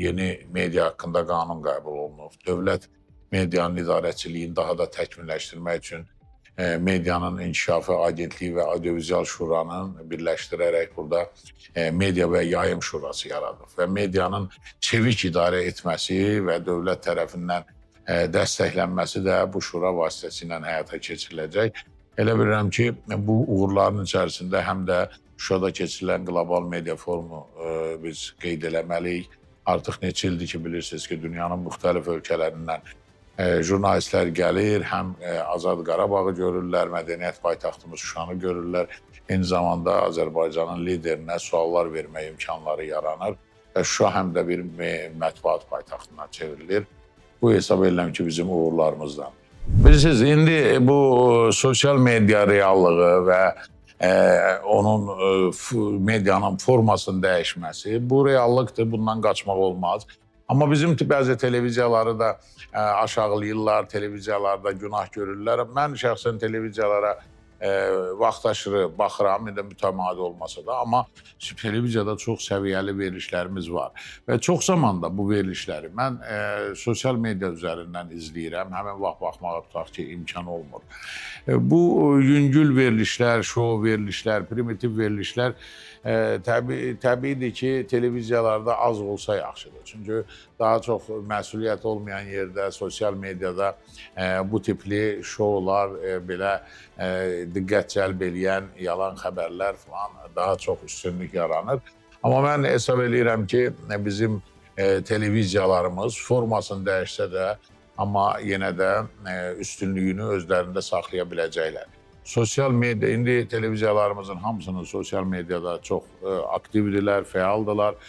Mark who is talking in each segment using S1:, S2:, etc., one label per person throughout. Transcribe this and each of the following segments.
S1: yeni media haqqında qanun qəbul olunub. Dövlət medianın idarəçiliyini daha da təkmilləşdirmək üçün Medianın İnkişafı Agentliyi və Audiovizual Şuranın birləşdirərək burada Media və Yayım Şurası yaradıb və medianın çevik idarə etməsi və dövlət tərəfindən dəstəklənməsi də bu şura vasitəsilə həyata keçiriləcək. Elə bilirəm ki, bu uğurların içərisində həm də Şurada keçirilən Qlobal Media Forumu biz qeyd eləməliyik. Artıq neçə ildir ki, bilirsiniz ki, dünyanın müxtəlif ölkələrindən jurnalistlər gəlir, həm Azad Qarabağı görürlər, mədəniyyət paytaxtımız Şuşanı görürlər. Eyni zamanda Azərbaycanın liderinə suallar vermək imkanları yaranır və Şuşa həm də bir mətbuat paytaxtına çevrilir. Bu hesab edirəm ki, bizim uğurlarımızdan. Bilirsiniz, indi bu sosial media reallığı və onun medianın formasının dəyişməsi, bu reallıqdır, bundan qaçmaq olmaz. Amma bizim bəzi televiziyaları da aşağılayırlar, televiziyalarda günah görürlər. Mən şəxsən televiziyalara vaxtaşırı baxıram, indi mütəmadi olmasa da, amma televiziyada çox səviyyəli verilişlərimiz var. Və çox zamanda bu verilişləri mən sosial media üzərindən izləyirəm, həmin vaxt baxmağa tutaq ki, imkan olmur. Bu yüngül verilişlər, şou verilişlər, primitiv verilişlər təbiidir ki, televiziyalarda az olsa yaxşıdır. Çünki daha çox məsuliyyət olmayan yerdə, sosial mediada bu tipli şoular, belə diqqət cəlb eləyən yalan xəbərlər falan daha çox üstünlük yaranır. Amma mən hesab edirəm ki, bizim televiziyalarımız formasını dəyişsə də, amma yenə də üstünlüyünü özlərində saxlaya biləcəklər. Sosial media, indi televiziyalarımızın hamısının sosial mediada çox aktivdirlər, fəaldılar.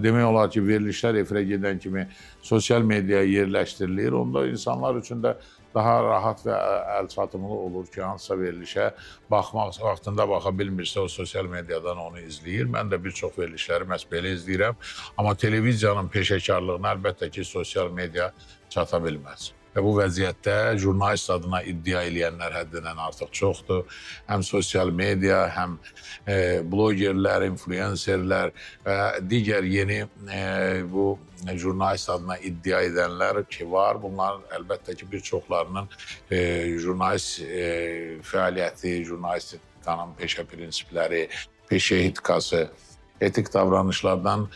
S1: Demək olar ki, verilişlər efirə gedən kimi sosial mediaya yerləşdirilir. Onda insanlar üçün də daha rahat və əlçatımlı olur ki, hansısa verilişə baxmaq vaxtında baxa bilmirsə, o sosial mediadan onu izləyir. Mən də bir çox verilişləri məhz belə izləyirəm. Amma televiziyanın peşəkarlığına əlbəttə ki, sosial media çata bilməz. Və bu vəziyyətdə jurnalist adına iddia eləyənlər həddindən artıq çoxdur. Həm sosial media, həm blogerlər, influencerlər və digər yeni bu jurnalist adına iddia edənlər ki var. Bunlar əlbəttə ki, bir çoxlarının jurnalist fəaliyyəti, jurnalistikanın peşə prinsipləri, peşə etikası, etik davranışlardan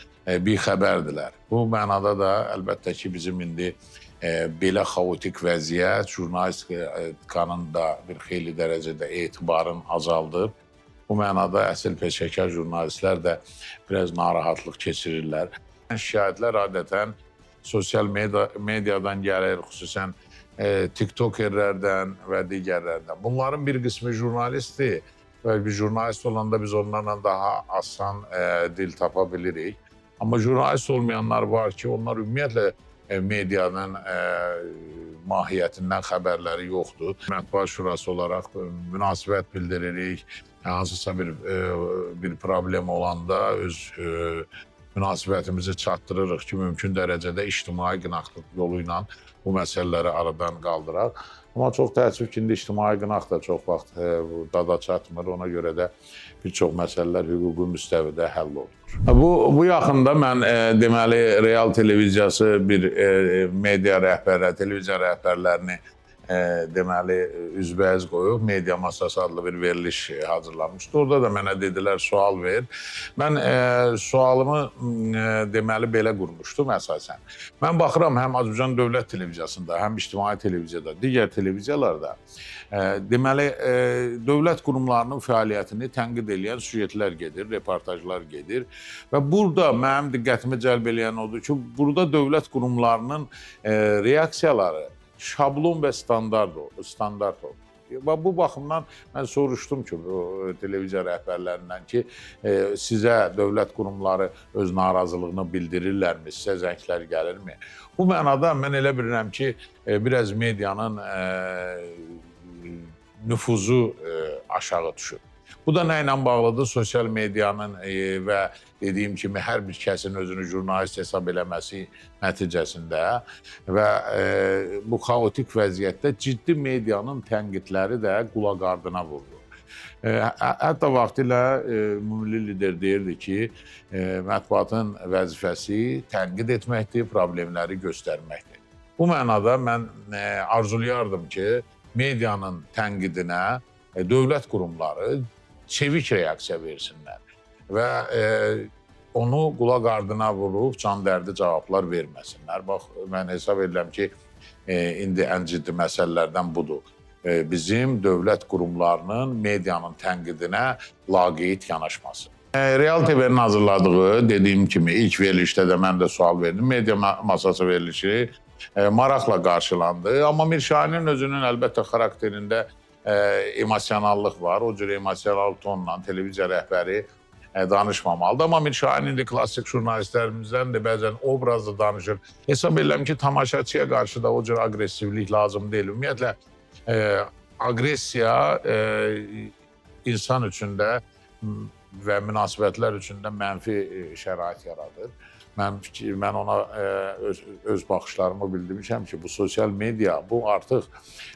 S1: bir xəbərdirlər. Bu mənada da əlbəttə ki, bizim indi belə xaotik vəziyyət jurnalistikanın da bir xeyli dərəcədə etibarın azaldıb. Bu mənada əsl peşəkar jurnalistlər də biraz narahatlıq keçirirlər. Şikayətlər adətən sosial mediadan gəlir, xüsusən tiktokerlərdən və digərlərdən. Bunların bir qismi jurnalistdir və bir jurnalist olanda biz onlarla daha asan dil tapa bilirik. Amma jurnalist olmayanlar var ki, onlar ümumiyyətlə medianın mahiyyətindən xəbərləri yoxdur. Mətbuat Şurası olaraq münasibət bildiririk. Hansısa bir problem olanda öz münasibətimizi çatdırırıq ki, mümkün dərəcədə ictimai qınaqlıq yolu ilə bu məsələləri aradan qaldıraq. Amma çox təəssüf ki, indi ictimai qınaq da çox vaxt dada çatmır. Ona görə də bir çox məsələlər hüquqi müstəvidə həll olunur. Bu yaxında mən deməli Real televiziyası bir media rəhbərləri, televiziya rəhbərlərini deməli üzbəüz qoyub Media Masası adlı bir veriliş hazırlamışdı. Orada da mənə dedilər sual ver. Mən sualımı deməli belə qurmuşdum əsasən. Mən baxıram həm Azərbaycan Dövlət Televiziyasında, həm ictimai televiziyada, digər televiziyalarda deməli dövlət qurumlarının fəaliyyətini tənqid edən süjetlər gedir, reportajlar gedir və burada mənim diqqətimi cəlb edən odur ki, burada dövlət qurumlarının reaksiyaları şablon və standart olur. Və bu baxımdan mən soruşdum ki, televiziya rəhbərlərindən ki, sizə dövlət qurumları öz narazılığını bildirirlərmi, sizə zənglər gəlirmi? Bu mənada mən elə bilirəm ki, biraz medianın nüfuzu aşağı düşür. Bu da nə ilə bağlıdır? Sosial medianın və dediyim kimi hər bir kəsin özünü jurnalist hesab eləməsi nəticəsində və bu xaotik vəziyyətdə ciddi medianın tənqidləri də qulaq ardına vurulur. Hətta vaxtilə ümumilli lider deyirdi ki, mətbuatın vəzifəsi tənqid etməkdir, problemləri göstərməkdir. Bu mənada mən arzulayardım ki, medianın tənqidinə dövlət qurumları çevik reaksiya versinlər və onu qulaq ardına vurub can dərdi cavablar verməsinlər. Bax, mən hesab edirəm ki, indi ən ciddi məsələlərdən budur. Bizim dövlət qurumlarının medianın tənqidinə laqeyd yanaşması. Real TV-nin hazırladığı, dediyim kimi, ilk verilişdə də mən də sual verdim. Media masası verilişi maraqla qarşılandı. Amma Mirşahinin özünün əlbəttə xarakterində emosionallıq var. O cür emosional tonla televiziya rəhbəri danışmamalıdır. Amma Mirşahin indi klassik jurnalistlərimizdən də bəzən obrazlı danışır. Hesab edirəm ki, tamaşaçıya qarşı da o cür aqressivlik lazım deyil. Ümumiyyətlə, aqressiya insan üçün də və münasibətlər üçün də mənfi şərait yaradır. Mən ona öz baxışlarımı bildirmişəm ki, bu sosial media, bu artıq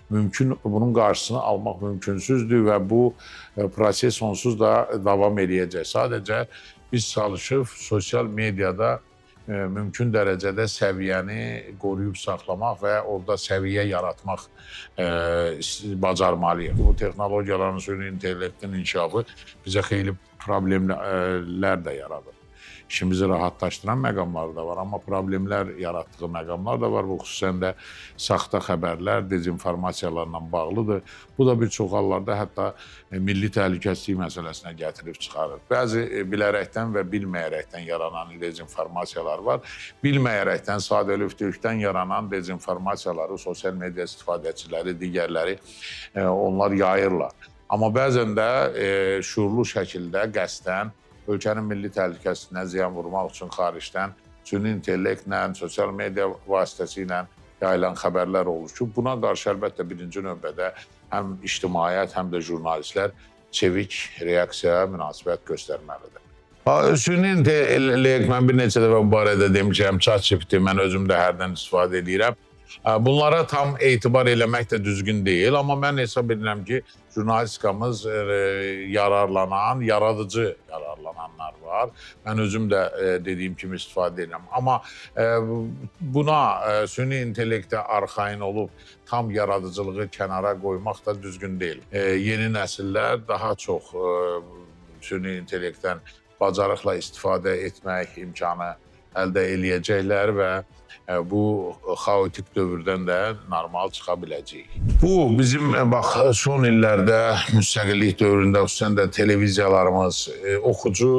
S1: mümkün, bunun qarşısını almaq mümkünsüzdür və bu proses onsuz da davam eləyəcək. Sadəcə biz çalışıb sosial mediada mümkün dərəcədə səviyyəni qoruyub saxlamaq və orada səviyyə yaratmaq bacarmalıyıq. Bu texnologiyaların, süni intellektin inkişafı bizə xeyli problemlər də yaradır. İşimizi rahatlaşdıran məqamlar da var, amma problemlər yaratdığı məqamlar da var. Bu xüsusən də saxta xəbərlər, dezinformasiyalarla bağlıdır. Bu da bir çox hallarda hətta milli təhlükəsizlik məsələsinə gətirib çıxarır. Bəzi bilərəkdən və bilməyərəkdən yaranan dezinformasiyalar var. Bilməyərəkdən, sadəlövhlükdən yaranan dezinformasiyaları sosial media istifadəçiləri, digərləri onlar yayırlar. Amma bəzən də şuurlu şəkildə qəsdən ölkənin milli təhlükəsizliyinə ziyan vurmaq üçün xaricdən süni intellektlə, sosial media vasitəsilə yayılan xəbərlər oluşub. Buna qarşı əlbəttə birinci növbədə həm ictimaiyyət, həm də jurnalistlər çevik reaksiyaya münasibət göstərməlidir. Süni intellekt, mən bir neçə dəfə bu barədə demişəm, ChatGPT, mən özüm də hərdən istifadə edirəm. Bunlara tam etibar eləmək də düzgün deyil, amma mən hesab edirəm ki, jurnalistikamız yararlanan, yaradıcı yararlananlar var. Mən özüm də dediyim kimi istifadə edirəm. Amma buna süni intellektə arxain olub tam yaradıcılığı kənara qoymaq da düzgün deyil. Yeni nəsillər daha çox süni intellektdən bacarıqla istifadə etmək imkanı əldə eləyəcəklər və bu xaotik dövrdən də normal çıxa biləcəyik. Bu bizim bax son illərdə müstəqillik dövründə xüsusən də televiziyalarımız oxucu,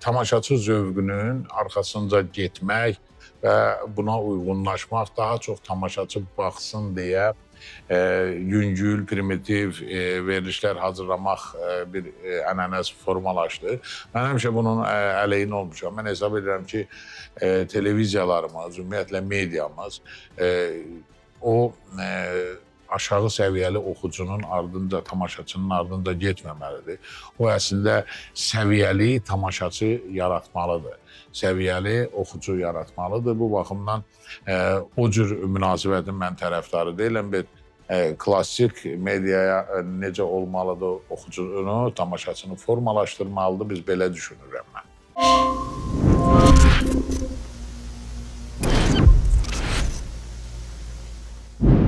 S1: tamaşaçı zövqünün arxasınca getmək və buna uyğunlaşmaq, daha çox tamaşaçı baxsın deyə yüngül, primitiv verilişlər hazırlamaq bir ənənəsi formalaşdı. Mən həmişə bunun əleyhinə olmuşam. Mən hesab edirəm ki, televiziyalarımız, ümumiyyətlə mediamız o aşağı səviyyəli oxucunun ardınca, tamaşaçının ardınca getməməlidir. O əslində səviyyəli tamaşaçı yaratmalıdır. Səviyyəli oxucu yaratmalıdır. Bu baxımdan o cür münasibətin mən tərəfdarı deyiləm. Klassik mediaya necə olmalıdır oxucunu, tamaşaçını formalaşdırmalıdır. Biz belə düşünürəm mən.